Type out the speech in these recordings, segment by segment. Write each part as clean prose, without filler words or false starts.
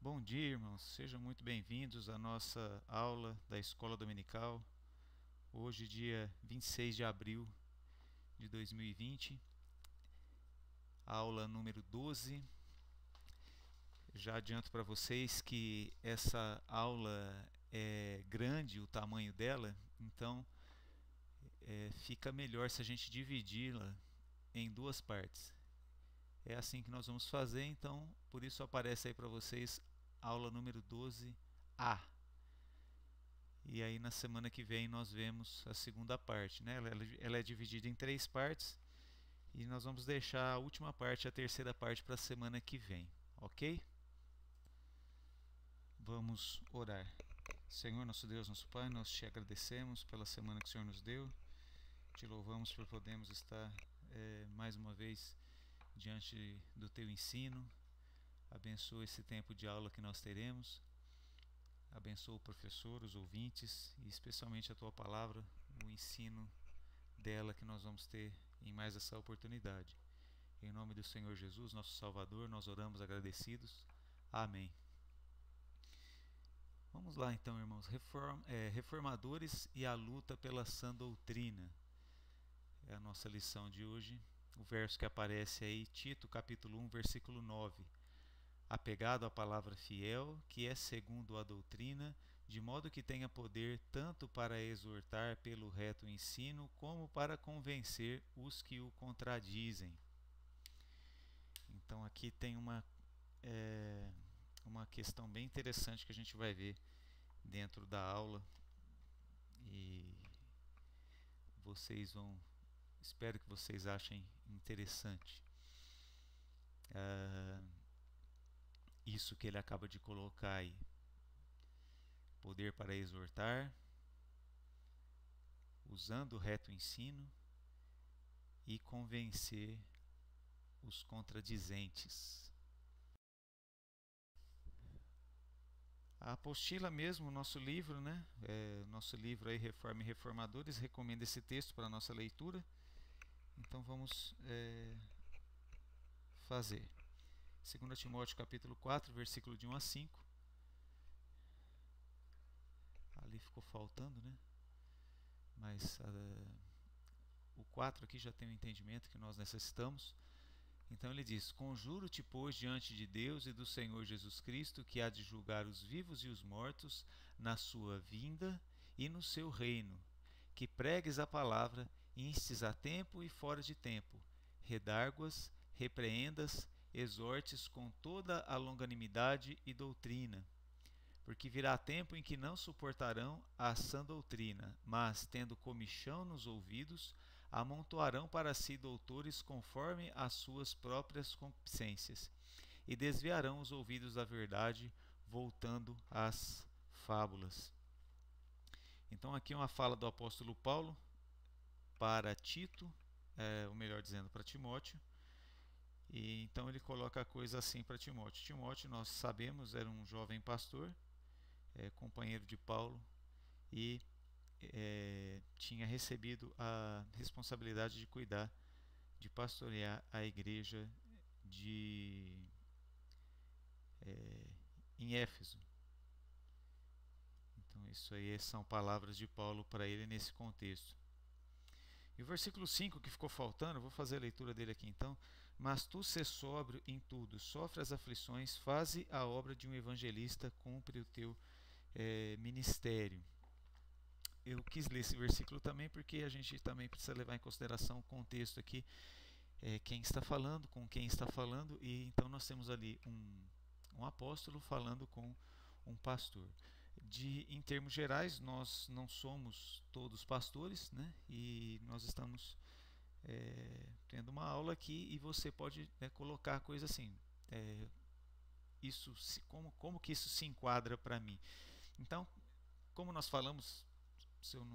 Bom dia, irmãos. Sejam muito bem-vindos à nossa aula da Escola Dominical. Hoje, dia 26 de abril de 2020, aula número 12. Já adianto para vocês que essa aula é grande, o tamanho dela, então fica melhor se a gente dividi-la em duas partes. É assim que nós vamos fazer, então por isso aparece aí para vocês aula número 12A. E aí na semana que vem nós vemos a segunda parte, né? Ela é dividida em três partes e nós vamos deixar a última parte, a terceira parte, para a semana que vem, ok? Vamos orar. Senhor, nosso Deus, nosso Pai, nós te agradecemos pela semana que o Senhor nos deu. Te louvamos por podermos estar mais uma vez diante do Teu ensino. Abençoa esse tempo de aula que nós teremos. Abençoa o professor, os ouvintes e especialmente a Tua palavra, o ensino dela que nós vamos ter em mais essa oportunidade. Em nome do Senhor Jesus, nosso Salvador, nós oramos agradecidos. Amém. Vamos lá então, irmãos. Reformadores e a luta pela sã doutrina. É a nossa lição de hoje. O verso que aparece aí, Tito capítulo 1, versículo 9. Apegado à palavra fiel, que é segundo a doutrina, de modo que tenha poder tanto para exortar pelo reto ensino, como para convencer os que o contradizem. Então aqui tem uma questão bem interessante que a gente vai ver dentro da aula e espero que vocês achem interessante isso que ele acaba de colocar aí. Poder para exortar, usando o reto ensino e convencer os contradizentes. A apostila mesmo, o nosso livro, né? Nosso livro aí, Reforma e Reformadores, recomenda esse texto para a nossa leitura. Então vamos fazer. 2 Timóteo capítulo 4, versículo de 1 a 5. Ali ficou faltando, né? Mas o 4 aqui já tem o entendimento que nós necessitamos. Então ele diz: Conjuro-te, pois, diante de Deus e do Senhor Jesus Cristo, que há de julgar os vivos e os mortos na sua vinda e no seu reino, que pregues a palavra, instes a tempo e fora de tempo, redarguas, repreendas, exortes com toda a longanimidade e doutrina. Porque virá tempo em que não suportarão a sã doutrina, mas, tendo comichão nos ouvidos, amontoarão para si doutores conforme as suas próprias concupiscências, e desviarão os ouvidos da verdade, voltando às fábulas. Então aqui é uma fala do apóstolo Paulo para Tito, ou melhor dizendo, para Timóteo. E então ele coloca a coisa assim para Timóteo. Timóteo, nós sabemos, era um jovem pastor, companheiro de Paulo, e tinha recebido a responsabilidade de cuidar, de pastorear a igreja em Éfeso. Então isso aí são palavras de Paulo para ele nesse contexto. E o versículo 5 que ficou faltando, eu vou fazer a leitura dele aqui então. Mas tu sê sóbrio em tudo, sofre as aflições, faze a obra de um evangelista, cumpre o teu ministério. Eu quis ler esse versículo também porque a gente também precisa levar em consideração o contexto aqui, quem está falando, com quem está falando, e então nós temos ali um apóstolo falando com um pastor. Em termos gerais, nós não somos todos pastores, né? E nós estamos tendo uma aula aqui e você pode colocar a coisa assim, como que isso se enquadra para mim. Então, como nós falamos, se eu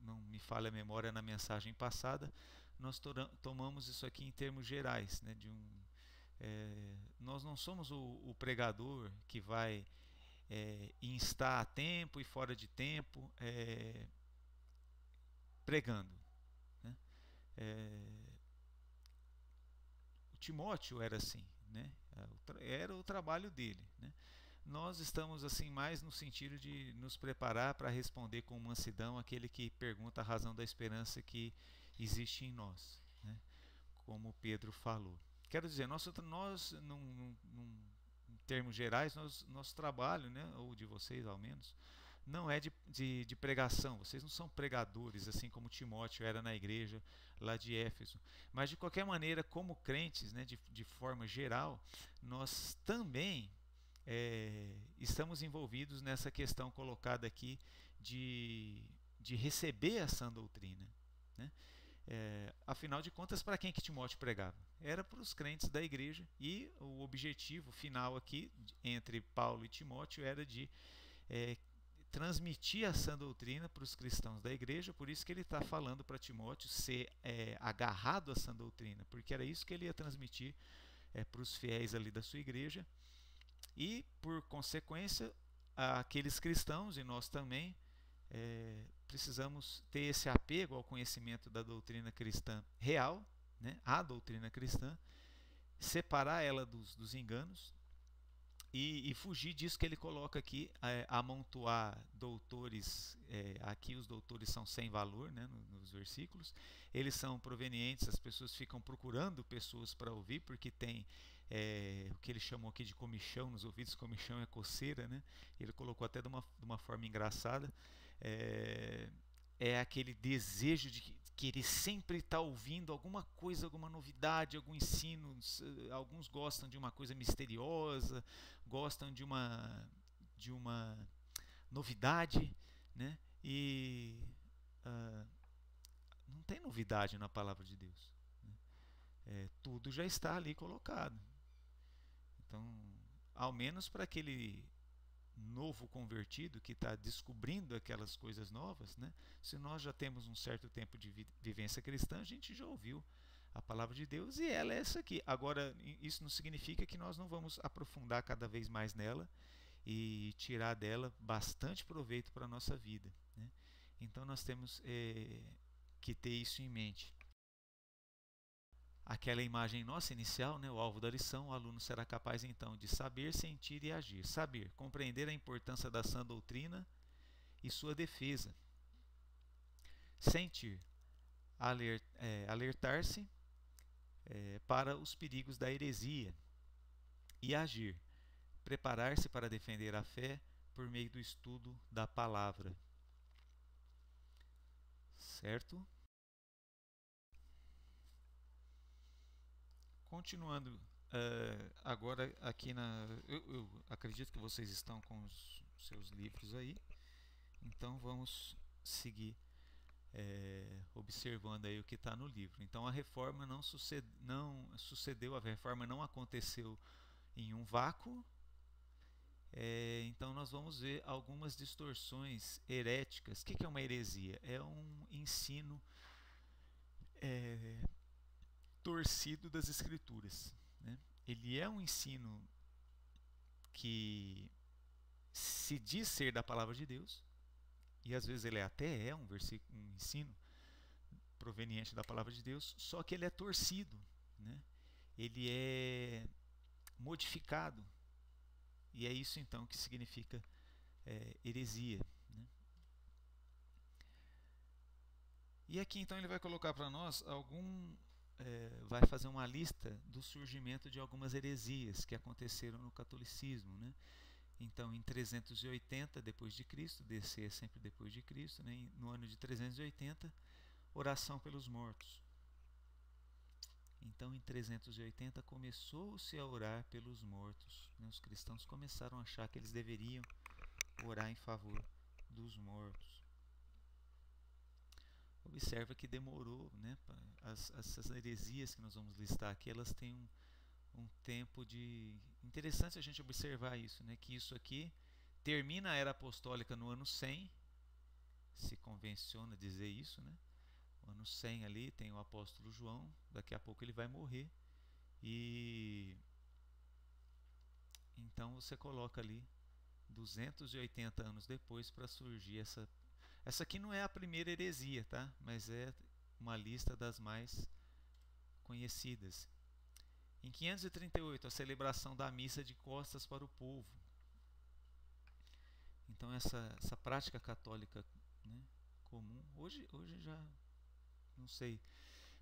não me falha a memória na mensagem passada, nós tomamos isso aqui em termos gerais, né, nós não somos o pregador que vai instar a tempo e fora de tempo pregando, né? O Timóteo era assim, né? Era o trabalho dele, né? nós estamos assim mais no sentido de nos preparar para responder com mansidão aquele que pergunta a razão da esperança que existe em nós, né? Como Pedro falou. Quero dizer, nós em termos gerais, nosso trabalho, né, ou de vocês ao menos, não é de pregação. Vocês não são pregadores, assim como Timóteo era na igreja lá de Éfeso. Mas, de qualquer maneira, como crentes, né, de forma geral, nós também estamos envolvidos nessa questão colocada aqui de receber a sã doutrina, né? Afinal de contas, para quem que Timóteo pregava? Era para os crentes da igreja, e o objetivo final aqui entre Paulo e Timóteo era de transmitir a sã doutrina para os cristãos da igreja. Por isso que ele está falando para Timóteo ser agarrado à sã doutrina, porque era isso que ele ia transmitir para os fiéis ali da sua igreja, e por consequência aqueles cristãos, e nós também, precisamos ter esse apego ao conhecimento da doutrina cristã real, né? A doutrina cristã, separar ela dos enganos e fugir disso que ele coloca aqui, amontoar doutores. Aqui os doutores são sem valor, né, nos versículos. Eles são provenientes, as pessoas ficam procurando pessoas para ouvir, porque tem o que ele chamou aqui de comichão nos ouvidos. Comichão é coceira, né? Ele colocou até de uma forma engraçada. Aquele desejo de querer sempre estar ouvindo alguma coisa, alguma novidade, algum ensino. Alguns gostam de uma coisa misteriosa, gostam de uma novidade, né? E não tem novidade na palavra de Deus, né? Tudo já está ali colocado. Então, ao menos para aquele novo convertido que está descobrindo aquelas coisas novas, né? Se nós já temos um certo tempo de vivência cristã, a gente já ouviu a palavra de Deus, e ela é essa aqui. Agora, isso não significa que nós não vamos aprofundar cada vez mais nela e tirar dela bastante proveito para a nossa vida, né? Então nós temos que ter isso em mente. Aquela imagem nossa inicial, né, o alvo da lição: o aluno será capaz então de saber, sentir e agir. Saber, compreender a importância da sã doutrina e sua defesa. Sentir, alertar-se para os perigos da heresia. E agir, preparar-se para defender a fé por meio do estudo da palavra. Certo? Continuando, agora aqui eu acredito que vocês estão com os seus livros aí, então vamos seguir observando aí o que está no livro. Então a reforma não sucedeu, a reforma não aconteceu em um vácuo. Então nós vamos ver algumas distorções heréticas. O que é uma heresia? É um ensino torcido das escrituras, né? Ele é um ensino que se diz ser da palavra de Deus, e às vezes ele até é um ensino proveniente da palavra de Deus, só que ele é torcido, né? Ele é modificado, e é isso então que significa heresia, né? E aqui então ele vai colocar para nós vai fazer uma lista do surgimento de algumas heresias que aconteceram no catolicismo, né? Então, em 380 depois de Cristo, DC é sempre depois de Cristo, né? No ano de 380, oração pelos mortos. Então, em 380 começou-se a orar pelos mortos, né? Os cristãos começaram a achar que eles deveriam orar em favor dos mortos. Observa que demorou, né? Essas heresias que nós vamos listar aqui, elas têm um tempo de... Interessante a gente observar isso, né? Que isso aqui termina a era apostólica no ano 100, se convenciona dizer isso, né? O ano 100 ali tem o apóstolo João, daqui a pouco ele vai morrer, e então você coloca ali 280 anos depois para surgir essa aqui não é a primeira heresia, tá? Mas é uma lista das mais conhecidas. Em 538, a celebração da missa de costas para o povo. Então essa prática católica, né, comum, hoje já não sei,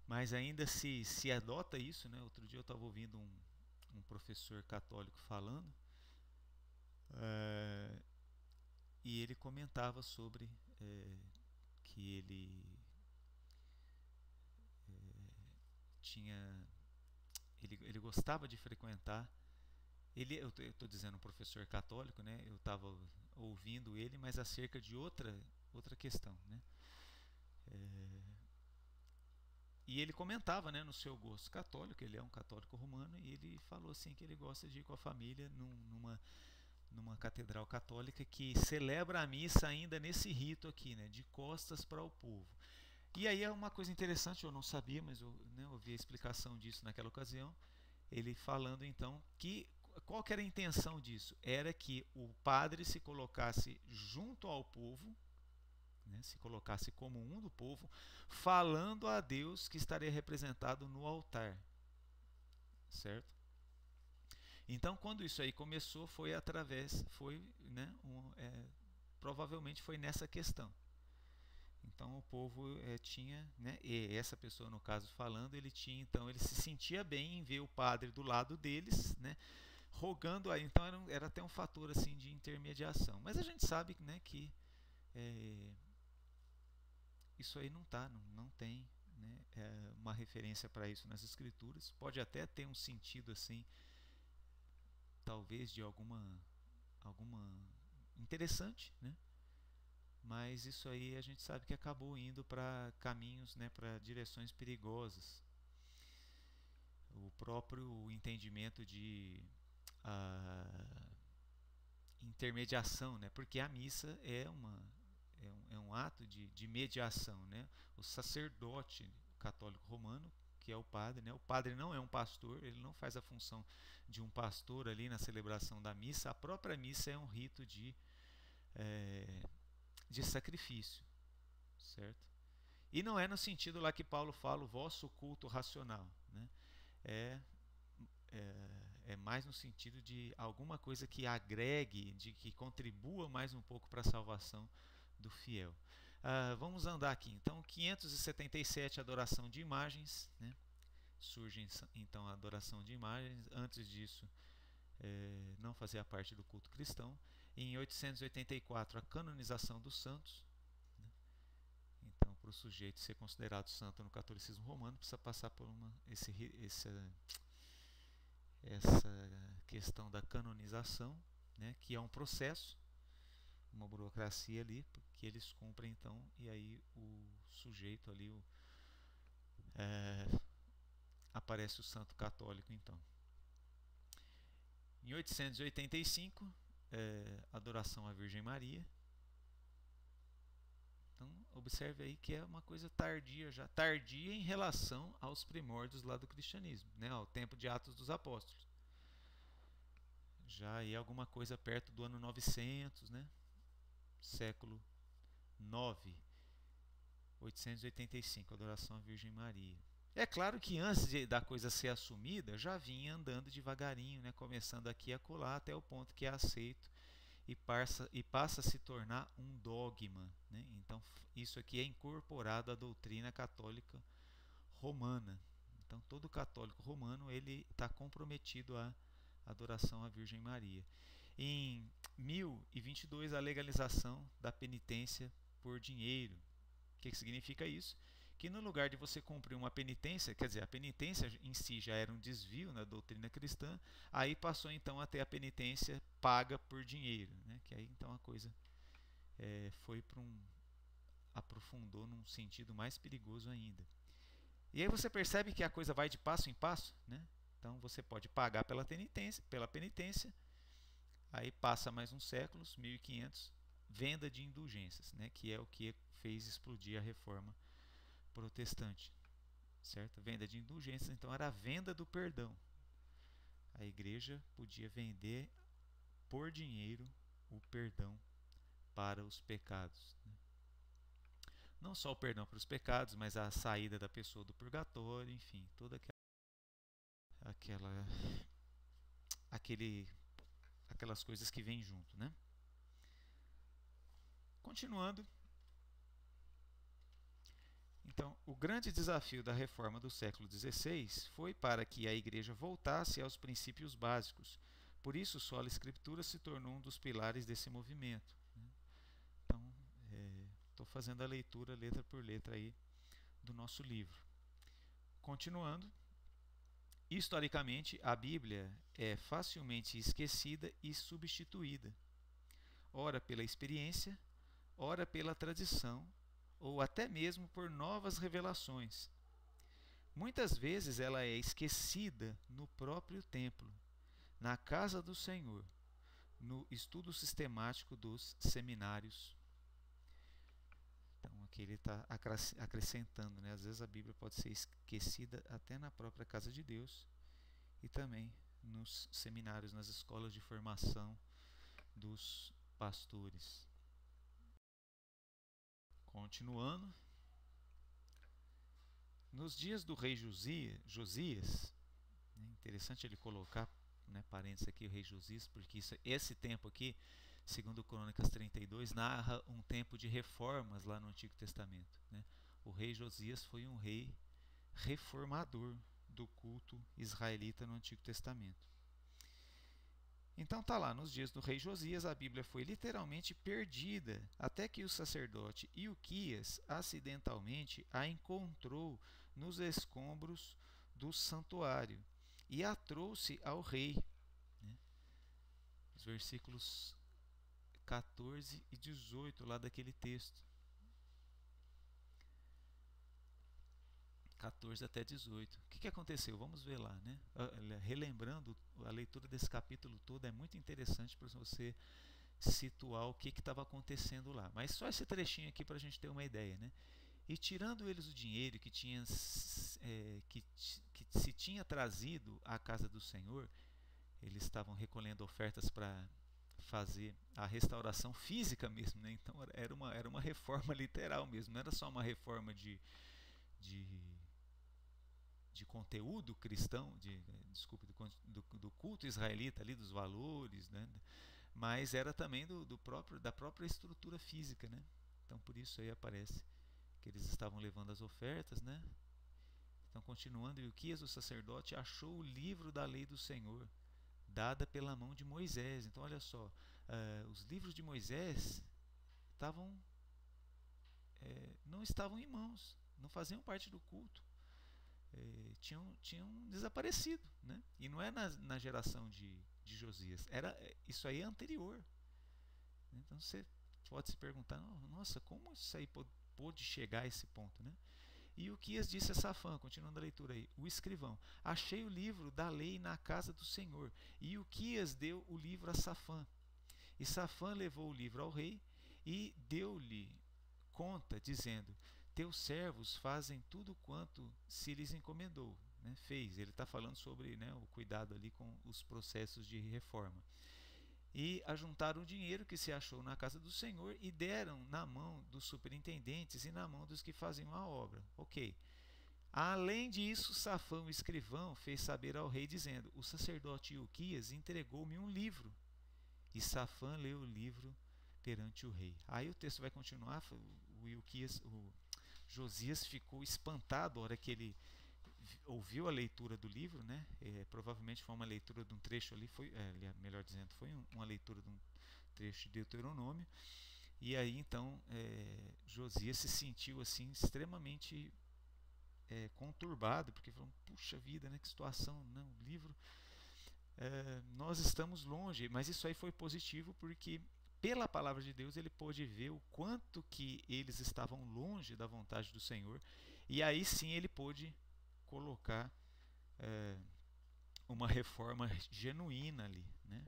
mas ainda se adota isso, né? Outro dia eu estava ouvindo um professor católico falando, é, e ele comentava sobre que tinha ele gostava de frequentar. Eu estou dizendo um professor católico, né? Eu estava ouvindo ele, mas acerca de outra questão, né? E ele comentava, né, no seu gosto católico, ele é um católico romano, e ele falou assim que ele gosta de ir com a família numa catedral católica que celebra a missa ainda nesse rito aqui, né, de costas para o povo. E aí é uma coisa interessante, eu não sabia, mas eu, né, ouvi a explicação disso naquela ocasião, ele falando então que qual que era a intenção disso? Era que o padre se colocasse junto ao povo, né, se colocasse como um do povo, falando a Deus que estaria representado no altar, certo? Então, quando isso aí começou, né, provavelmente foi nessa questão. Então, o povo tinha, né, e essa pessoa no caso falando, ele se sentia bem em ver o padre do lado deles, né, rogando aí. Então, era até um fator assim de intermediação. Mas a gente sabe, né, que isso aí não tem, né, uma referência para isso nas escrituras. Pode até ter um sentido assim, talvez de alguma interessante, né? Mas isso aí a gente sabe que acabou indo para caminhos, né, para direções perigosas. O próprio entendimento de intermediação, né? Porque a missa é um ato de mediação, né? O sacerdote católico romano, que é o padre, né? O padre não é um pastor, ele não faz a função de um pastor ali na celebração da missa. A própria missa é um rito de sacrifício, certo? E não é no sentido lá que Paulo fala o vosso culto racional, né? É é mais no sentido de alguma coisa que agregue, de que contribua mais um pouco para a salvação do fiel. Vamos andar aqui. Então, 577, adoração de imagens, né? Surge então a adoração de imagens. Antes disso, não fazia parte do culto cristão. Em 884, a canonização dos santos. Né? Então, para o sujeito ser considerado santo no catolicismo romano, precisa passar por essa questão da canonização, né, que é um processo, uma burocracia ali, que eles cumprem então, e aí o sujeito ali, aparece o santo católico então. Em 885, adoração à Virgem Maria. Então, observe aí que é uma coisa tardia em relação aos primórdios lá do cristianismo, né, ao tempo de Atos dos Apóstolos. Já aí alguma coisa perto do ano 900, né? Século 9, 885, adoração à Virgem Maria. É claro que antes da coisa ser assumida, já vinha andando devagarinho, né? Começando aqui e acolá, até o ponto que é aceito e passa a se tornar um dogma, né? Então, isso aqui é incorporado à doutrina católica romana. Então, todo católico romano ele está comprometido à adoração à Virgem Maria. Em 1022, a legalização da penitência por dinheiro. O que significa isso? Que no lugar de você cumprir uma penitência, quer dizer, a penitência em si já era um desvio na doutrina cristã, aí passou então a ter a penitência paga por dinheiro, né? Que aí então a coisa foi para aprofundou num sentido mais perigoso ainda. E aí você percebe que a coisa vai de passo em passo, né? Então você pode pagar pela penitência, aí passa mais uns séculos, 1500, venda de indulgências, né? Que é o que fez explodir a reforma protestante, certo? Venda de indulgências, então era a venda do perdão. A igreja podia vender por dinheiro o perdão para os pecados, né? Não só o perdão para os pecados, mas a saída da pessoa do purgatório, enfim, toda aquelas coisas que vêm junto, né? Continuando, então, o grande desafio da reforma do século XVI foi para que a Igreja voltasse aos princípios básicos. Por isso, só a Escritura se tornou um dos pilares desse movimento. Então, estou fazendo a leitura letra por letra aí do nosso livro. Continuando, historicamente, a Bíblia é facilmente esquecida e substituída, ora pela experiência, ora pela tradição, ou até mesmo por novas revelações. Muitas vezes ela é esquecida no próprio templo, na casa do Senhor, no estudo sistemático dos seminários. Então aqui ele está acrescentando, né? Às vezes a Bíblia pode ser esquecida até na própria casa de Deus e também nos seminários, nas escolas de formação dos pastores. Continuando, nos dias do rei Josias, interessante ele colocar, né, parênteses aqui, o rei Josias, porque esse tempo aqui, segundo Crônicas 32, narra um tempo de reformas lá no Antigo Testamento. Né? O rei Josias foi um rei reformador do culto israelita no Antigo Testamento. Então tá lá, nos dias do rei Josias a Bíblia foi literalmente perdida, até que o sacerdote Ilquias acidentalmente a encontrou nos escombros do santuário e a trouxe ao rei. Né? Os versículos 14 e 18 lá daquele texto. 14 até 18. O que aconteceu? Vamos ver lá, né? Relembrando, a leitura desse capítulo todo é muito interessante para você situar o que estava acontecendo lá. Mas só esse trechinho aqui para a gente ter uma ideia, né? E tirando eles o dinheiro que se tinha trazido à casa do Senhor, eles estavam recolhendo ofertas para fazer a restauração física mesmo, né? Então era uma reforma literal mesmo, não era só uma reforma de conteúdo cristão, do culto israelita ali, dos valores, né? Mas era também da própria estrutura física, né? Então por isso aí aparece que eles estavam levando as ofertas, né? Então continuando, Ilquias, o sacerdote, achou o livro da lei do Senhor, dada pela mão de Moisés. Então olha só, os livros de Moisés não estavam em mãos, não faziam parte do culto. Tinham desaparecido, né? E não é na geração de Josias, isso aí é anterior. Então você pode se perguntar, nossa, como isso aí pôde chegar a esse ponto, né? E Ilquias disse a Safã, continuando a leitura aí, o escrivão: achei o livro da lei na casa do Senhor. E Ilquias deu o livro a Safã. E Safã levou o livro ao rei e deu-lhe conta, dizendo: teus servos fazem tudo quanto se lhes encomendou. Né? Fez. Ele está falando sobre, né, o cuidado ali com os processos de reforma. E ajuntaram o dinheiro que se achou na casa do Senhor e deram na mão dos superintendentes e na mão dos que faziam a obra. Ok. Além disso, Safã, o escrivão, fez saber ao rei, dizendo: o sacerdote Ilquias entregou-me um livro. E Safã leu o livro perante o rei. Aí o texto vai continuar. O Josias ficou espantado na hora que ele ouviu a leitura do livro, né? Provavelmente foi uma leitura de um trecho ali, melhor dizendo, foi uma leitura de um trecho de Deuteronômio. E aí então Josias se sentiu assim extremamente conturbado, porque falou: puxa vida, né? Que situação, não, o livro, nós estamos longe. Mas isso aí foi positivo, porque pela palavra de Deus ele pôde ver o quanto que eles estavam longe da vontade do Senhor, e aí sim ele pôde colocar uma reforma genuína ali, né?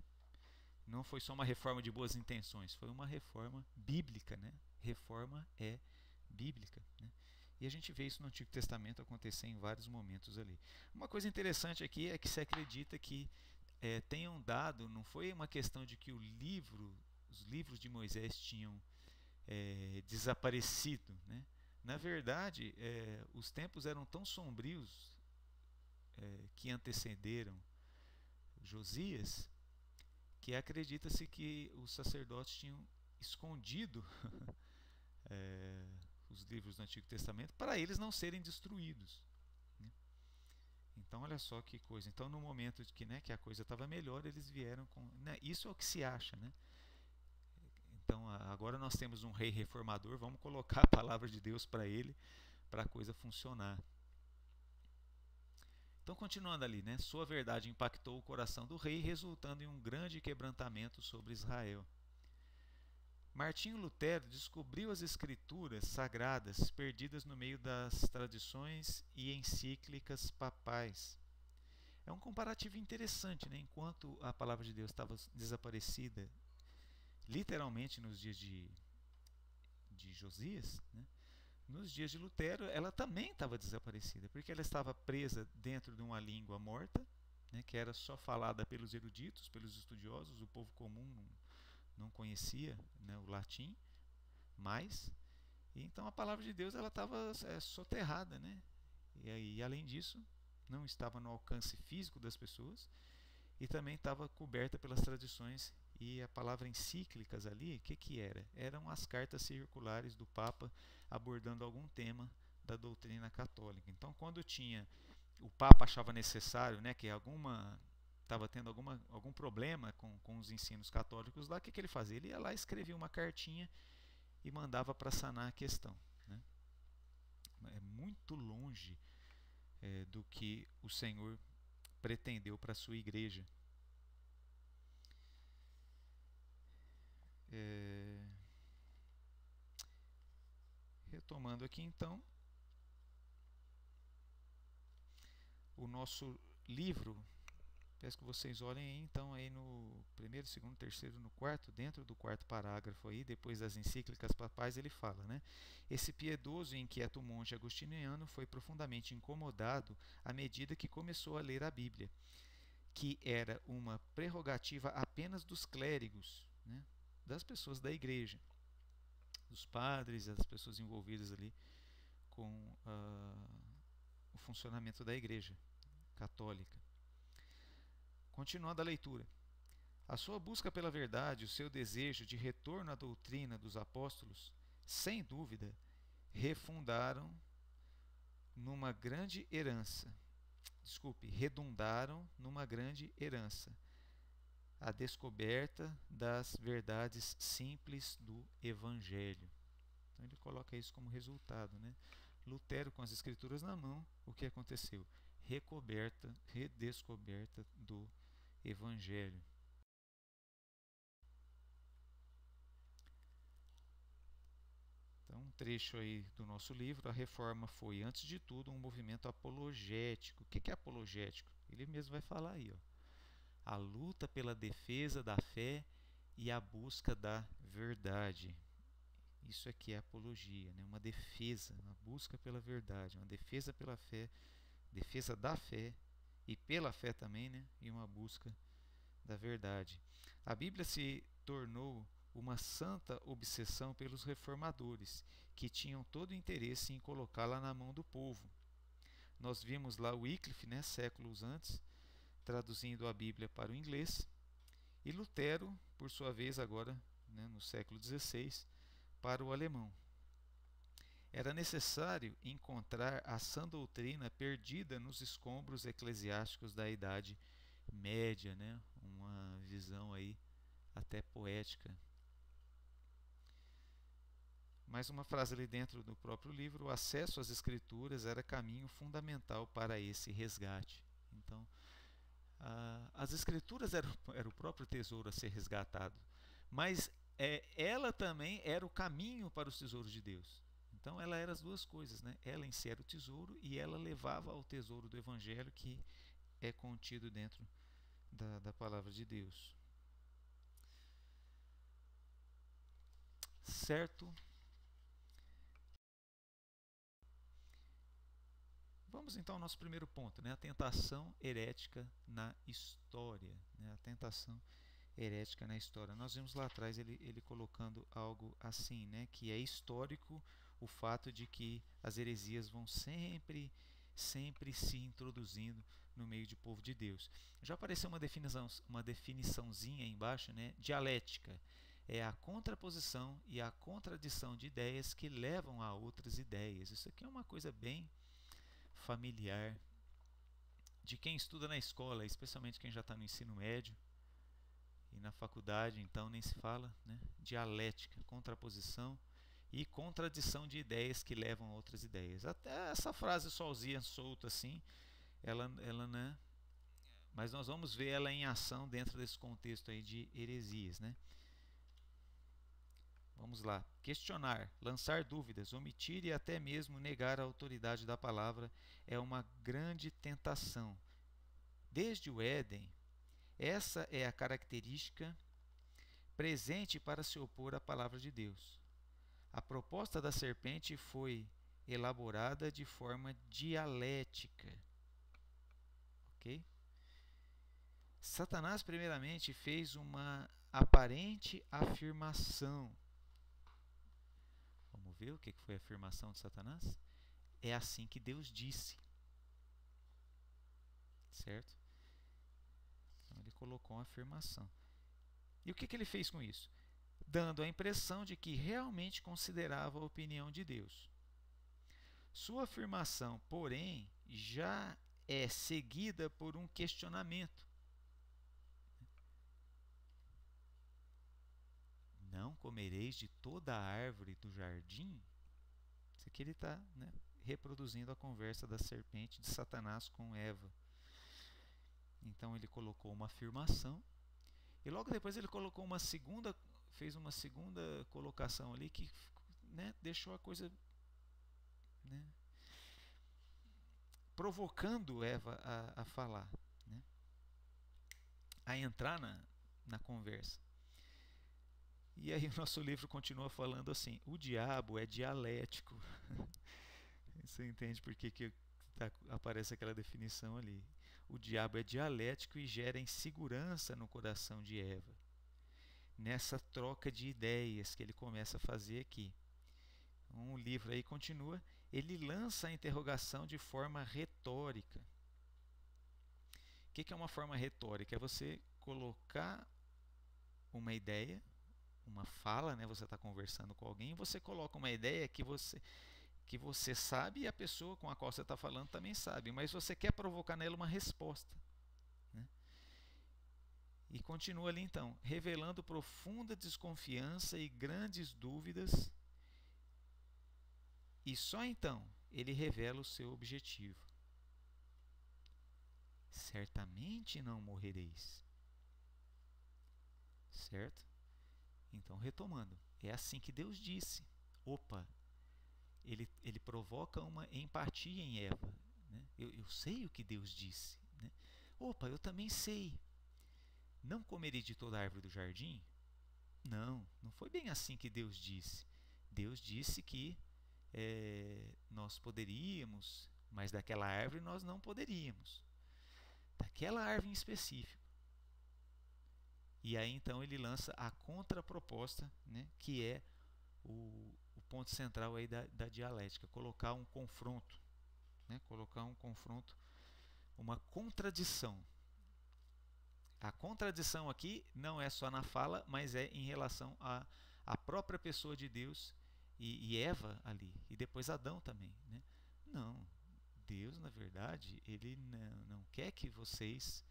Não foi só uma reforma de boas intenções, foi uma reforma bíblica, né? Reforma é bíblica, né? E a gente vê isso no Antigo Testamento acontecer em vários momentos ali. Uma coisa interessante aqui é que se acredita que tenham dado, não foi uma questão de que os livros de Moisés tinham desaparecido, né? Na verdade, os tempos eram tão sombrios que antecederam Josias, que acredita-se que os sacerdotes tinham escondido os livros do Antigo Testamento para eles não serem destruídos, né? Então olha só que coisa. Então no momento que, né, que a coisa estava melhor, eles vieram com, né, isso é o que se acha, né? Então agora nós temos um rei reformador, vamos colocar a palavra de Deus para ele, para a coisa funcionar. Então, continuando ali, né? Sua verdade impactou o coração do rei, resultando em um grande quebrantamento sobre Israel. Martinho Lutero descobriu as escrituras sagradas perdidas no meio das tradições e encíclicas papais. É um comparativo interessante, né? Enquanto a palavra de Deus estava desaparecida, literalmente nos dias de Josias, né? Nos dias de Lutero, ela também estava desaparecida, porque ela estava presa dentro de uma língua morta, né, que era só falada pelos eruditos, pelos estudiosos, o povo comum não conhecia, né, o latim mais. E então a palavra de Deus ela estava soterrada, né? E além disso, não estava no alcance físico das pessoas e também estava coberta pelas tradições. E a palavra encíclicas ali, o que era? Eram as cartas circulares do Papa abordando algum tema da doutrina católica. Então, quando o Papa achava necessário, né, que estava tendo algum problema com os ensinos católicos lá, o que ele fazia? Ele ia lá, escrevia uma cartinha e mandava para sanar a questão, né? É muito longe do que o Senhor pretendeu para a sua igreja. Retomando aqui então, o nosso livro, peço que vocês olhem aí, então aí no primeiro, segundo, terceiro, no quarto, dentro do quarto parágrafo aí, depois das encíclicas papais, ele fala, né? Esse piedoso e inquieto monge agostiniano foi profundamente incomodado à medida que começou a ler a Bíblia, que era uma prerrogativa apenas dos clérigos, né? Das pessoas da igreja, dos padres, das pessoas envolvidas ali com o funcionamento da igreja católica. Continuando a leitura. A sua busca pela verdade, o seu desejo de retorno à doutrina dos apóstolos, sem dúvida, redundaram numa grande herança, a descoberta das verdades simples do Evangelho. Então ele coloca isso como resultado, né? Lutero com as escrituras na mão, o que aconteceu? Redescoberta do Evangelho. Então, um trecho aí do nosso livro, a reforma foi, antes de tudo, um movimento apologético. O que é apologético? Ele mesmo vai falar aí, ó. A luta pela defesa da fé e a busca da verdade. Isso aqui é apologia, né? Uma defesa, uma busca pela verdade, uma defesa pela fé, defesa da fé e pela fé também, né? E uma busca da verdade. A Bíblia se tornou uma santa obsessão pelos reformadores, que tinham todo o interesse em colocá-la na mão do povo. Nós vimos lá Wycliffe, né, séculos antes, traduzindo a Bíblia para o inglês, e Lutero, por sua vez, agora, né, no século XVI, para o alemão. Era necessário encontrar a sã doutrina perdida nos escombros eclesiásticos da Idade Média, né? Uma visão aí até poética. Mais uma frase ali dentro do próprio livro: o acesso às escrituras era caminho fundamental para esse resgate. Então, as escrituras era o próprio tesouro a ser resgatado, mas ela também era o caminho para os tesouros de Deus. Então ela era as duas coisas, né? Ela em si era o tesouro e ela levava ao tesouro do Evangelho que é contido dentro da palavra de Deus. Certo? Vamos então ao nosso primeiro ponto, né? A tentação herética na história, né? A tentação herética na história. Nós vimos lá atrás ele colocando algo assim, né? Que é histórico o fato de que as heresias vão sempre se introduzindo no meio do povo de Deus. Já apareceu uma definiçãozinha aí embaixo, né? Dialética é a contraposição e a contradição de ideias que levam a outras ideias. Isso aqui é uma coisa bem familiar de quem estuda na escola, especialmente quem já está no ensino médio e na faculdade, então nem se fala, né? Dialética, contraposição e contradição de ideias que levam a outras ideias. Até essa frase sozinha, solta assim, ela né? Mas nós vamos ver ela em ação dentro desse contexto aí de heresias, né? Vamos lá. Questionar, lançar dúvidas, omitir e até mesmo negar a autoridade da palavra é uma grande tentação. Desde o Éden, essa é a característica presente para se opor à palavra de Deus. A proposta da serpente foi elaborada de forma dialética. Ok? Satanás, primeiramente, fez uma aparente afirmação. Vamos ver o que foi a afirmação de Satanás? É assim que Deus disse. Certo? Então ele colocou uma afirmação. E o que ele fez com isso? Dando a impressão de que realmente considerava a opinião de Deus. Sua afirmação, porém, já é seguida por um questionamento. Não comereis de toda a árvore do jardim? Isso aqui ele está, né, reproduzindo a conversa da serpente de Satanás com Eva. Então ele colocou uma afirmação e logo depois ele colocou fez uma segunda colocação ali que, né, deixou a coisa, né, provocando Eva a falar, né, a entrar na conversa. E aí o nosso livro continua falando assim: o diabo é dialético. Você entende por que aparece aquela definição ali? O diabo é dialético e gera insegurança no coração de Eva. Nessa troca de ideias que ele começa a fazer aqui. Um livro aí continua, ele lança a interrogação de forma retórica. O que é uma forma retórica? É você colocar uma ideia, uma fala, né? Você está conversando com alguém e você coloca uma ideia que você sabe e a pessoa com a qual você está falando também sabe, mas você quer provocar nela uma resposta, né? E continua ali então, revelando profunda desconfiança e grandes dúvidas, e só então ele revela o seu objetivo. Certamente não morrereis. Certo? Então, retomando, é assim que Deus disse. Opa, ele provoca uma empatia em Eva, né? Eu sei o que Deus disse, né? Opa, eu também sei. Não comerei de toda a árvore do jardim? Não foi bem assim que Deus disse. Deus disse que nós poderíamos, mas daquela árvore nós não poderíamos. Daquela árvore em específico. E aí então ele lança a contraproposta, né, que é o ponto central aí da dialética, colocar um confronto, né, uma contradição. A contradição aqui não é só na fala, mas é em relação à própria pessoa de Deus e Eva ali, e depois Adão também, né? Não, Deus na verdade ele não quer que vocês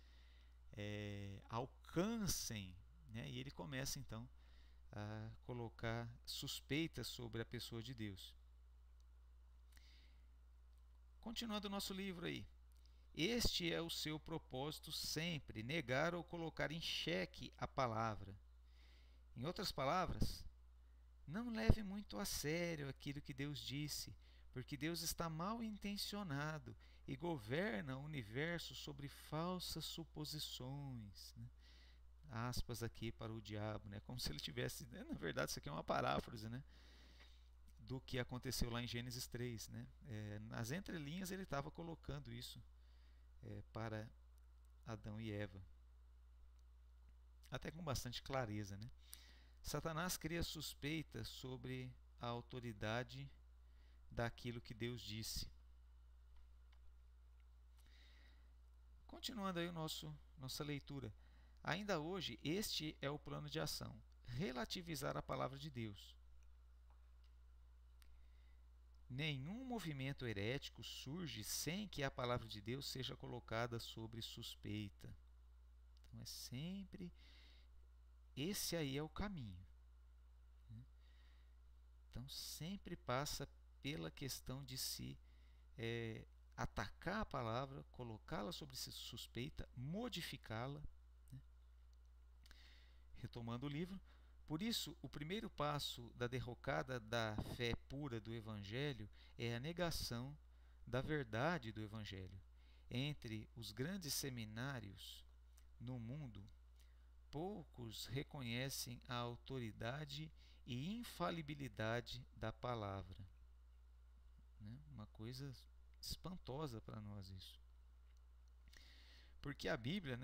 alcancem, né? E ele começa então a colocar suspeitas sobre a pessoa de Deus. Continuando o nosso livro aí. Este é o seu propósito sempre, negar ou colocar em xeque a palavra. Em outras palavras, não leve muito a sério aquilo que Deus disse, porque Deus está mal intencionado e governa o universo sobre falsas suposições, né? Aspas aqui para o diabo, né? Como se ele tivesse, né? Na verdade isso aqui é uma paráfrase, né, do que aconteceu lá em Gênesis 3, né? Nas entrelinhas ele estava colocando isso para Adão e Eva, até com bastante clareza, né? Satanás cria suspeitas sobre a autoridade daquilo que Deus disse. Continuando aí nossa leitura. Ainda hoje, este é o plano de ação: relativizar a palavra de Deus. Nenhum movimento herético surge sem que a palavra de Deus seja colocada sob suspeita. Então é sempre esse aí é o caminho. Então sempre passa pela questão de se atacar a palavra, colocá-la sob suspeita, modificá-la. Retomando o livro, por isso, o primeiro passo da derrocada da fé pura do Evangelho é a negação da verdade do Evangelho. Entre os grandes seminários no mundo, poucos reconhecem a autoridade e infalibilidade da palavra. Uma coisa espantosa para nós isso. Porque a Bíblia,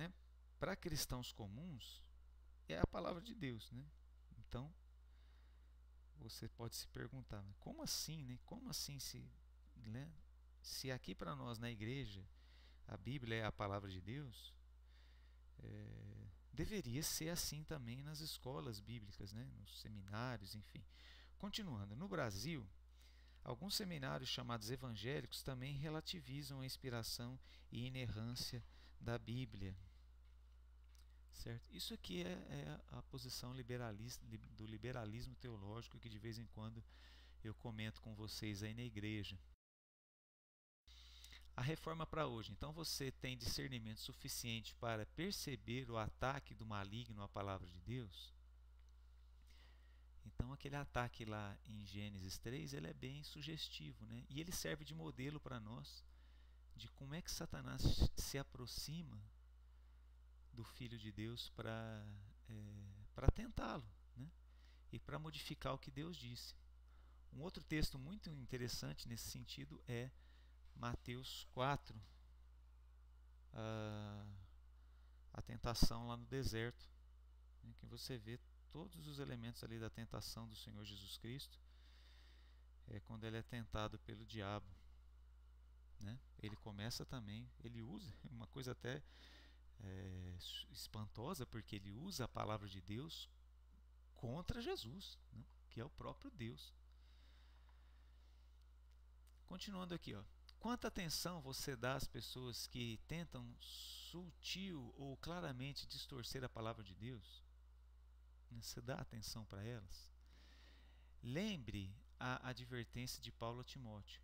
para cristãos comuns, é a palavra de Deus, Então, você pode se perguntar, como assim, Como assim se aqui para nós na igreja a Bíblia é a palavra de Deus, deveria ser assim também nas escolas bíblicas, nos seminários, enfim. Continuando, no Brasil, alguns seminários chamados evangélicos também relativizam a inspiração e inerrância da Bíblia. Certo? Isso aqui é a posição do liberalismo teológico que de vez em quando eu comento com vocês aí na igreja. A reforma para hoje. Então você tem discernimento suficiente para perceber o ataque do maligno à palavra de Deus? Então aquele ataque lá em Gênesis 3, ele é bem sugestivo, E ele serve de modelo para nós de como é que Satanás se aproxima do Filho de Deus para tentá-lo, e para modificar o que Deus disse. Um outro texto muito interessante nesse sentido é Mateus 4, a tentação lá no deserto, que você vê todos os elementos ali da tentação do Senhor Jesus Cristo, quando ele é tentado pelo diabo. Ele começa também, ele usa uma coisa até espantosa, porque ele usa a palavra de Deus contra Jesus, que é o próprio Deus. Continuando aqui, quanta atenção você dá às pessoas que tentam sutil ou claramente distorcer a palavra de Deus? Você dá atenção para elas? Lembre a advertência de Paulo a Timóteo.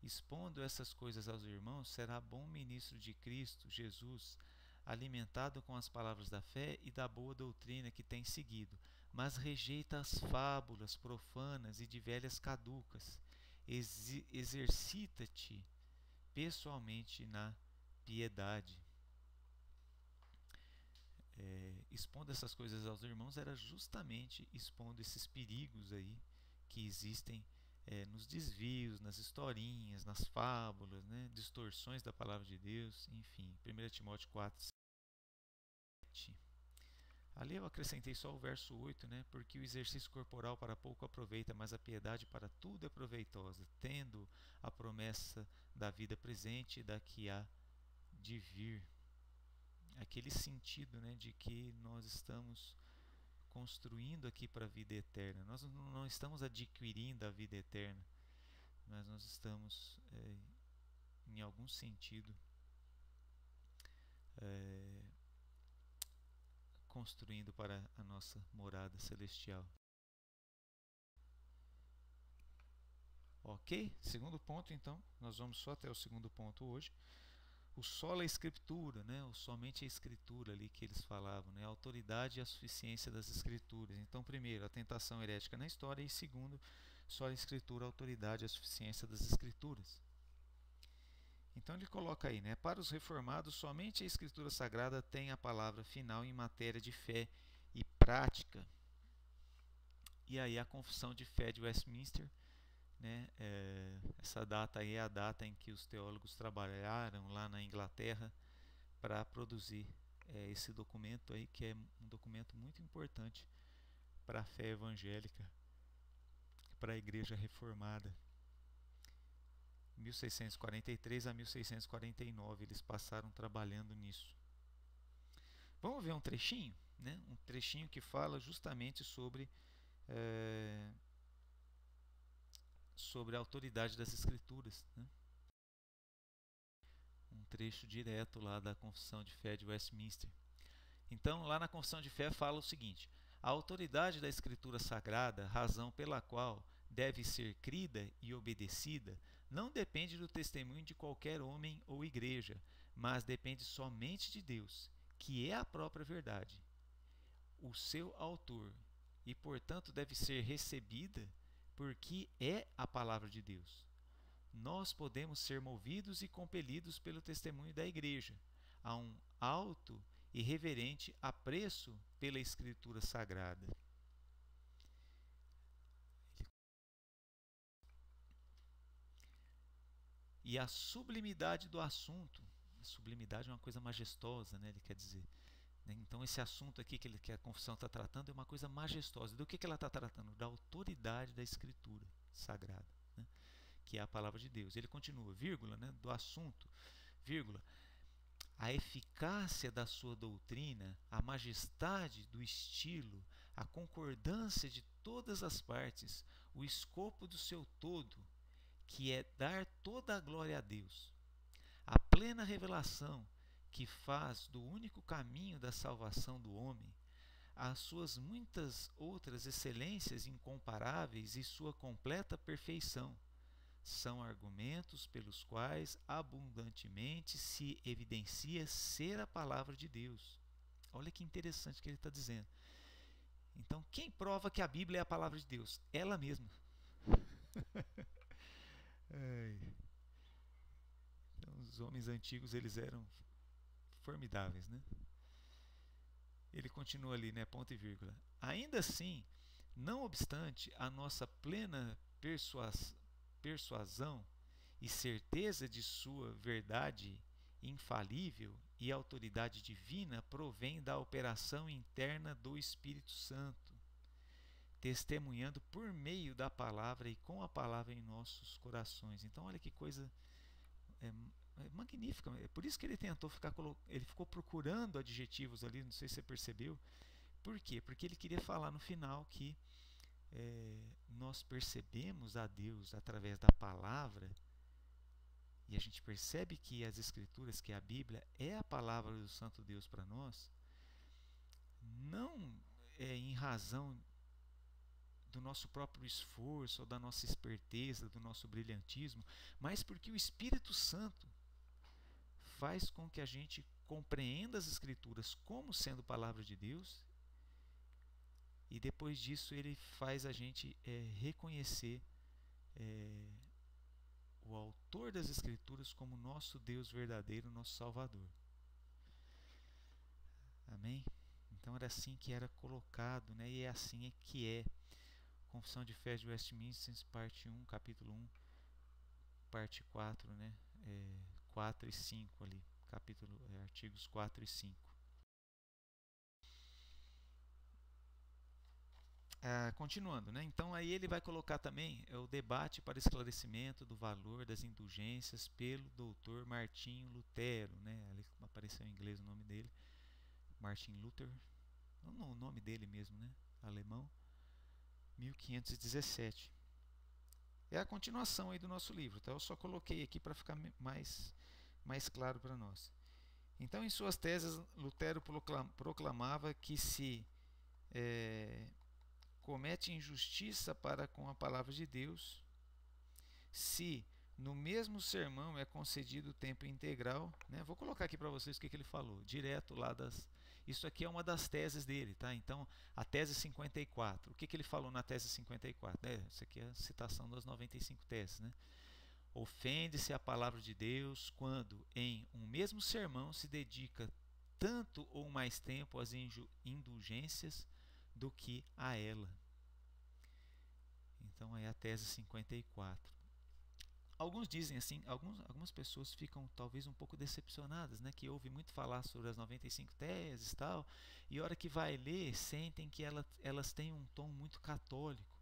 Expondo essas coisas aos irmãos, será bom ministro de Cristo Jesus, alimentado com as palavras da fé e da boa doutrina que tem seguido, mas rejeita as fábulas profanas e de velhas caducas. Exercita-te pessoalmente na piedade. Expondo essas coisas aos irmãos era justamente expondo esses perigos aí que existem nos desvios, nas historinhas, nas fábulas, distorções da palavra de Deus, enfim. 1 Timóteo 4, 7. Ali eu acrescentei só o verso 8, porque o exercício corporal para pouco aproveita, mas a piedade para tudo é proveitosa, tendo a promessa da vida presente e da que há de vir. Aquele sentido, de que nós estamos construindo aqui para a vida eterna. Nós não estamos adquirindo a vida eterna, mas nós estamos, em algum sentido, construindo para a nossa morada celestial. Ok? Segundo ponto, então, nós vamos só até o segundo ponto hoje. O sola escritura, o somente a escritura ali que eles falavam, a autoridade e a suficiência das escrituras. Então, primeiro, a tentação herética na história, e segundo, sola escritura, a autoridade e a suficiência das escrituras. Então ele coloca aí, para os reformados, somente a escritura sagrada tem a palavra final em matéria de fé e prática. E aí a confissão de fé de Westminster, essa data aí é a data em que os teólogos trabalharam lá na Inglaterra para produzir esse documento aí, que é um documento muito importante para a fé evangélica, para a igreja reformada. 1643 a 1649 eles passaram trabalhando nisso. Vamos ver um trechinho? né, um trechinho que fala justamente sobre sobre a autoridade das Escrituras, né? Um trecho direto lá da Confissão de Fé de Westminster. Então, lá na Confissão de Fé fala o seguinte: a autoridade da Escritura Sagrada, razão pela qual deve ser crida e obedecida, não depende do testemunho de qualquer homem ou igreja, mas depende somente de Deus, que é a própria verdade, o seu autor, e portanto deve ser recebida porque é a palavra de Deus. Nós podemos ser movidos e compelidos pelo testemunho da igreja a um alto e reverente apreço pela Escritura Sagrada. E a sublimidade do assunto, a sublimidade é uma coisa majestosa, né, ele quer dizer. Então esse assunto aqui que a confissão está tratando é uma coisa majestosa. Do que ela está tratando? Da autoridade da Escritura Sagrada, né, que é a palavra de Deus. Ele continua, vírgula, né, do assunto, vírgula, a eficácia da sua doutrina, a majestade do estilo, a concordância de todas as partes, o escopo do seu todo, que é dar toda a glória a Deus, a plena revelação que faz do único caminho da salvação do homem, as suas muitas outras excelências incomparáveis e sua completa perfeição, são argumentos pelos quais abundantemente se evidencia ser a palavra de Deus. Olha que interessante que ele está dizendo. Então, quem prova que a Bíblia é a palavra de Deus? Ela mesma. Então, os homens antigos, eles eram formidáveis, né? Ele continua ali, né, ponto e vírgula. Ainda assim, não obstante a nossa plena persuasão e certeza de sua verdade infalível e autoridade divina provém da operação interna do Espírito Santo, testemunhando por meio da palavra e com a palavra em nossos corações. Então, olha que coisa magnífica. É por isso que ele ele ficou procurando adjetivos ali, não sei se você percebeu. Por quê? Porque ele queria falar no final que nós percebemos a Deus através da palavra, e a gente percebe que as Escrituras, que a Bíblia é a palavra do Santo Deus para nós, não em razão do nosso próprio esforço, ou da nossa esperteza, do nosso brilhantismo, mas porque o Espírito Santo faz com que a gente compreenda as Escrituras como sendo palavra de Deus, e depois disso ele faz a gente reconhecer o autor das Escrituras como nosso Deus verdadeiro, nosso Salvador. Amém? Então era assim que era colocado, né? E é assim que é. Confissão de Fé de Westminster, parte 1, capítulo 1, parte 4, né? 4 e 5 ali, artigos 4 e 5. Continuando, né? Então aí ele vai colocar também o debate para esclarecimento do valor das indulgências pelo doutor Martinho Lutero, né? Ali apareceu em inglês o nome dele, Martin Luther, o nome dele mesmo, né? Alemão, 1517. É a continuação aí do nosso livro, tá? Eu só coloquei aqui para ficar mais claro para nós. Então, em suas teses, Lutero proclamava que se comete injustiça para com a palavra de Deus se no mesmo sermão é concedido tempo integral, né? Vou colocar aqui para vocês o que ele falou, direto lá isso aqui é uma das teses dele, tá? Então, a tese 54. O que ele falou na tese 54? Isso aqui é a citação das 95 teses, né? Ofende-se a palavra de Deus quando em um mesmo sermão se dedica tanto ou mais tempo às indulgências do que a ela. Então é a tese 54. Alguns dizem assim, algumas pessoas ficam talvez um pouco decepcionadas, né, que ouvem muito falar sobre as 95 teses e tal, e a hora que vai ler, sentem que elas têm um tom muito católico.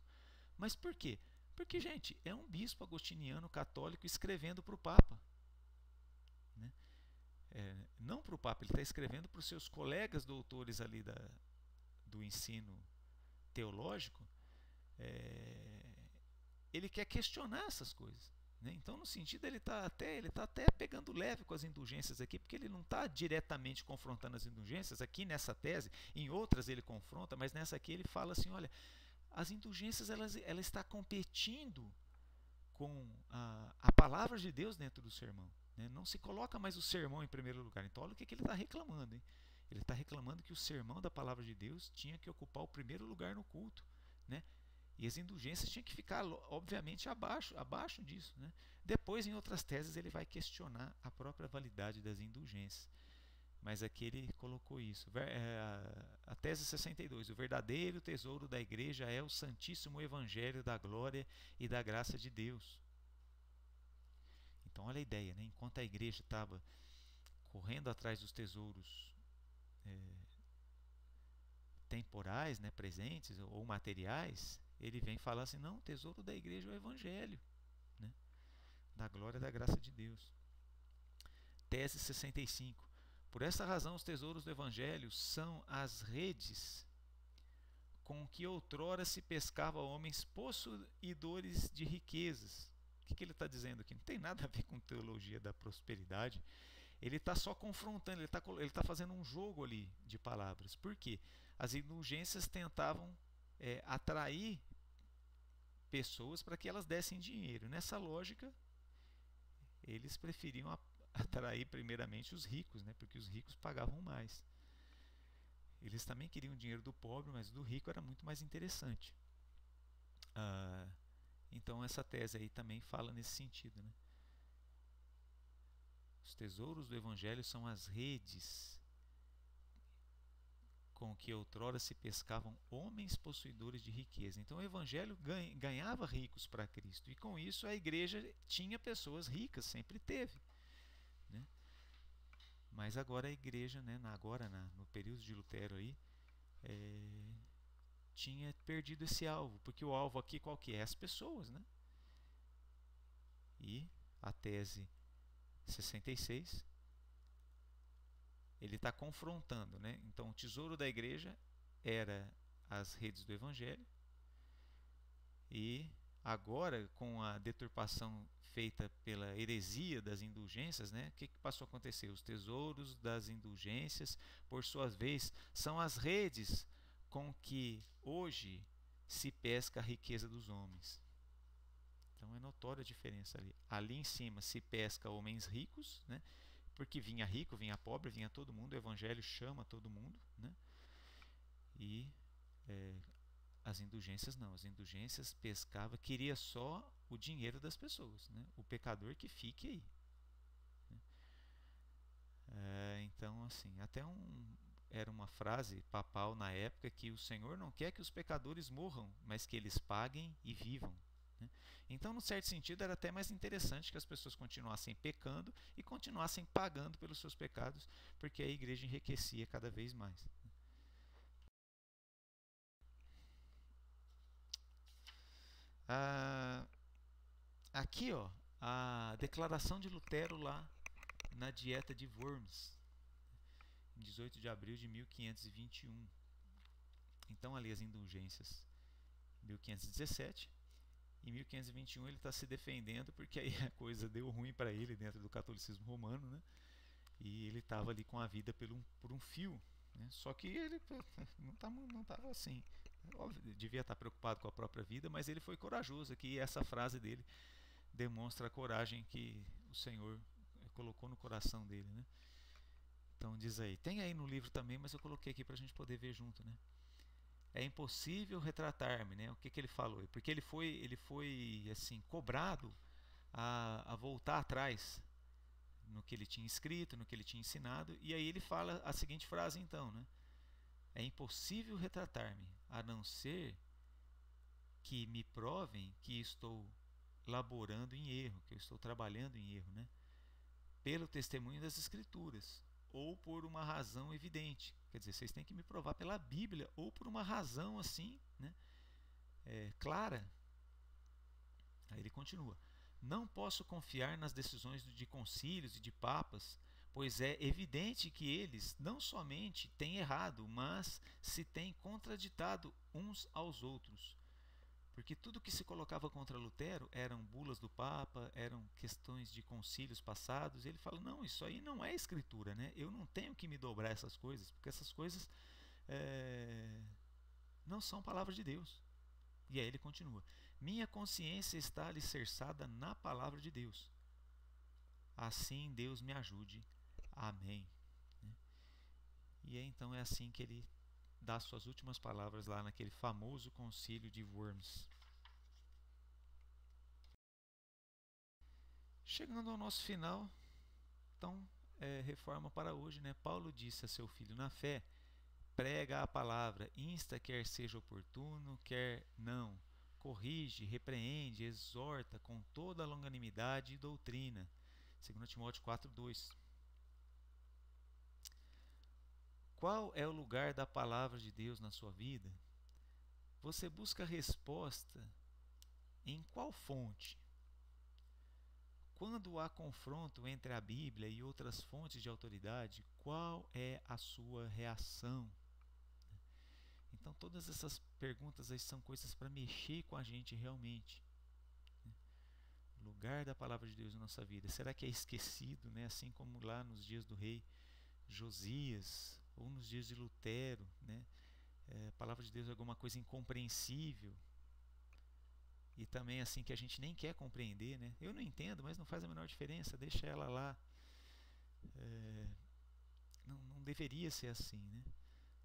Mas por quê? Porque, gente, é um bispo agostiniano católico escrevendo para o Papa, né? Não para o Papa, ele está escrevendo para os seus colegas doutores ali do ensino teológico, ele quer questionar essas coisas, né? Então, no sentido, ele está até pegando leve com as indulgências aqui, porque ele não está diretamente confrontando as indulgências. Aqui nessa tese, em outras ele confronta, mas nessa aqui ele fala assim, olha, as indulgências ela está competindo com a palavra de Deus dentro do sermão, né? Não se coloca mais o sermão em primeiro lugar. Então, olha o que ele está reclamando, hein? Ele está reclamando que o sermão da palavra de Deus tinha que ocupar o primeiro lugar no culto, né? E as indulgências tinham que ficar, obviamente, abaixo disso, né? Depois, em outras teses, ele vai questionar a própria validade das indulgências. Mas aqui ele colocou isso. A tese 62. O verdadeiro tesouro da igreja é o Santíssimo Evangelho da glória e da graça de Deus. Então, olha a ideia, né? Enquanto a igreja estava correndo atrás dos tesouros temporais, né, presentes ou materiais, ele vem falar assim, não, o tesouro da igreja é o Evangelho, né, da glória e da graça de Deus. Tese 65. Por essa razão, os tesouros do Evangelho são as redes com que outrora se pescava homens possuidores de riquezas. O que ele está dizendo aqui? Não tem nada a ver com teologia da prosperidade. Ele está só confrontando, ele está fazendo um jogo ali de palavras. Por quê? As indulgências tentavam atrair pessoas para que elas dessem dinheiro. Nessa lógica, eles preferiam atrair primeiramente os ricos, né? Porque os ricos pagavam mais. Eles também queriam o dinheiro do pobre, mas do rico era muito mais interessante. Então essa tese aí também fala nesse sentido, né? Os tesouros do Evangelho são as redes com que outrora se pescavam homens possuidores de riqueza. Então o Evangelho ganhava ricos para Cristo. E com isso a igreja tinha pessoas ricas, sempre teve, né? Mas agora a igreja, né, no período de Lutero aí, tinha perdido esse alvo. Porque o alvo aqui qual que é? As pessoas, né? E a tese 66... ele está confrontando, né? Então, o tesouro da igreja era as redes do Evangelho, e agora, com a deturpação feita pela heresia das indulgências, né? O que passou a acontecer? Os tesouros das indulgências, por sua vez, são as redes com que hoje se pesca a riqueza dos homens. Então é notória a diferença ali. Ali em cima se pesca homens ricos, né? Porque vinha rico, vinha pobre, vinha todo mundo, o Evangelho chama todo mundo, né? E as indulgências não, as indulgências pescava, queria só o dinheiro das pessoas, né? O pecador que fique aí, né? Então, assim, era uma frase papal na época que o Senhor não quer que os pecadores morram, mas que eles paguem e vivam. Então, num certo sentido, era até mais interessante que as pessoas continuassem pecando e continuassem pagando pelos seus pecados, porque a igreja enriquecia cada vez mais. Aqui, ó, a declaração de Lutero lá na Dieta de Worms, em 18 de abril de 1521. Então, ali as indulgências, 1517. Em 1521 ele está se defendendo porque aí a coisa deu ruim para ele dentro do catolicismo romano, né? E ele estava ali com a vida por um fio, né? Só que ele não estava assim, óbvio, devia estar preocupado com a própria vida, mas ele foi corajoso aqui, e essa frase dele demonstra a coragem que o Senhor colocou no coração dele, né? Então diz aí, tem aí no livro também, mas eu coloquei aqui para a gente poder ver junto, né? É impossível retratar-me, né? O que ele falou? Porque ele foi assim cobrado a voltar atrás no que ele tinha escrito, no que ele tinha ensinado, e aí ele fala a seguinte frase então, né? É impossível retratar-me, a não ser que me provem que estou laborando em erro, que eu estou trabalhando em erro, né? Pelo testemunho das Escrituras, ou por uma razão evidente. Quer dizer, vocês têm que me provar pela Bíblia, ou por uma razão assim, né, clara. Aí ele continua. Não posso confiar nas decisões de concílios e de papas, pois é evidente que eles não somente têm errado, mas se têm contraditado uns aos outros. Porque tudo que se colocava contra Lutero eram bulas do Papa, eram questões de concílios passados. E ele fala, não, isso aí não é escritura, né? Eu não tenho que me dobrar essas coisas, porque essas coisas não são palavras de Deus. E aí ele continua, minha consciência está alicerçada na palavra de Deus. Assim Deus me ajude. Amém. E aí, então é assim que ele dá suas últimas palavras lá naquele famoso concílio de Worms. Chegando ao nosso final, então, reforma para hoje, né? Paulo disse a seu filho na fé, prega a palavra, insta quer seja oportuno, quer não, corrige, repreende, exorta com toda a longanimidade e doutrina. 2 Timóteo 4:2. Qual é o lugar da palavra de Deus na sua vida? Você busca resposta em qual fonte? Quando há confronto entre a Bíblia e outras fontes de autoridade, qual é a sua reação? Então, todas essas perguntas aí são coisas para mexer com a gente realmente. O lugar da palavra de Deus na nossa vida. Será que é esquecido, né? Assim como lá nos dias do rei Josias, ou nos dias de Lutero, né? A palavra de Deus é alguma coisa incompreensível. E também assim que a gente nem quer compreender, né? Eu não entendo, mas não faz a menor diferença, deixa ela lá. Não deveria ser assim, né?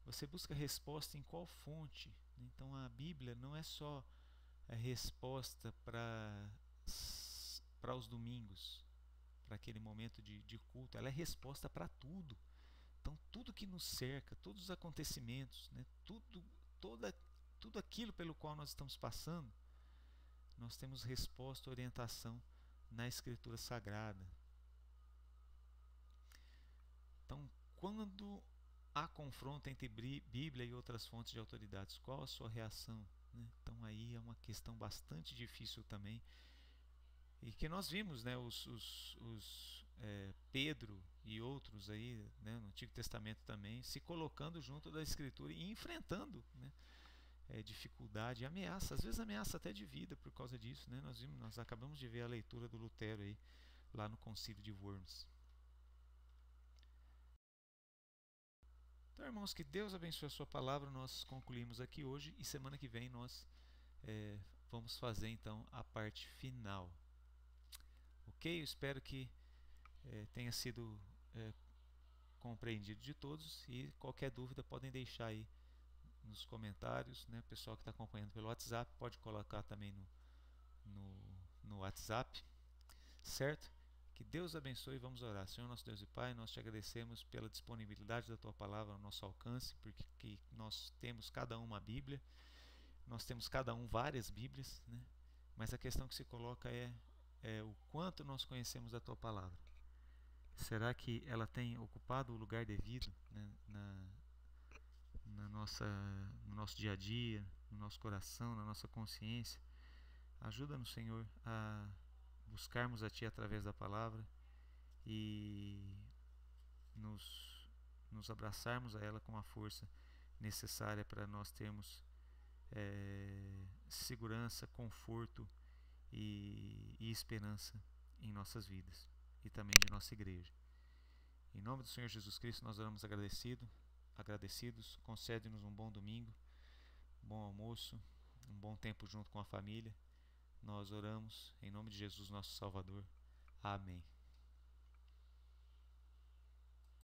Você busca resposta em qual fonte? Então a Bíblia não é só a resposta para os domingos, para aquele momento de culto, ela é resposta para tudo. Então tudo que nos cerca, todos os acontecimentos, né? Tudo aquilo pelo qual nós estamos passando, nós temos resposta, orientação na Escritura Sagrada. Então, quando há confronto entre Bíblia e outras fontes de autoridades, qual a sua reação? Então, aí é uma questão bastante difícil também. E que nós vimos, né, Pedro e outros aí, né, no Antigo Testamento também, se colocando junto da Escritura e enfrentando, né, dificuldade e ameaça, às vezes ameaça até de vida por causa disso, né? Nós acabamos de ver a leitura do Lutero aí, lá no Concílio de Worms. Então, irmãos, que Deus abençoe a sua palavra. Nós concluímos aqui hoje e semana que vem nós vamos fazer então a parte final. Ok? Eu espero que tenha sido compreendido de todos e qualquer dúvida podem deixar aí nos comentários, né? O pessoal que está acompanhando pelo WhatsApp pode colocar também no WhatsApp, certo? Que Deus abençoe e vamos orar. Senhor nosso Deus e Pai, nós te agradecemos pela disponibilidade da Tua Palavra ao nosso alcance, porque nós temos cada um uma Bíblia, nós temos cada um várias Bíblias, né? Mas a questão que se coloca é o quanto nós conhecemos da Tua Palavra. Será que ela tem ocupado o lugar devido, né, no nosso dia a dia, no nosso coração, na nossa consciência? Ajuda-nos, Senhor, a buscarmos a Ti através da palavra e nos abraçarmos a ela com a força necessária para nós termos segurança, conforto e esperança em nossas vidas e também de nossa igreja. Em nome do Senhor Jesus Cristo nós oramos agradecidos. Concede-nos um bom domingo, um bom almoço, um bom tempo junto com a família. Nós oramos em nome de Jesus, nosso Salvador. Amém.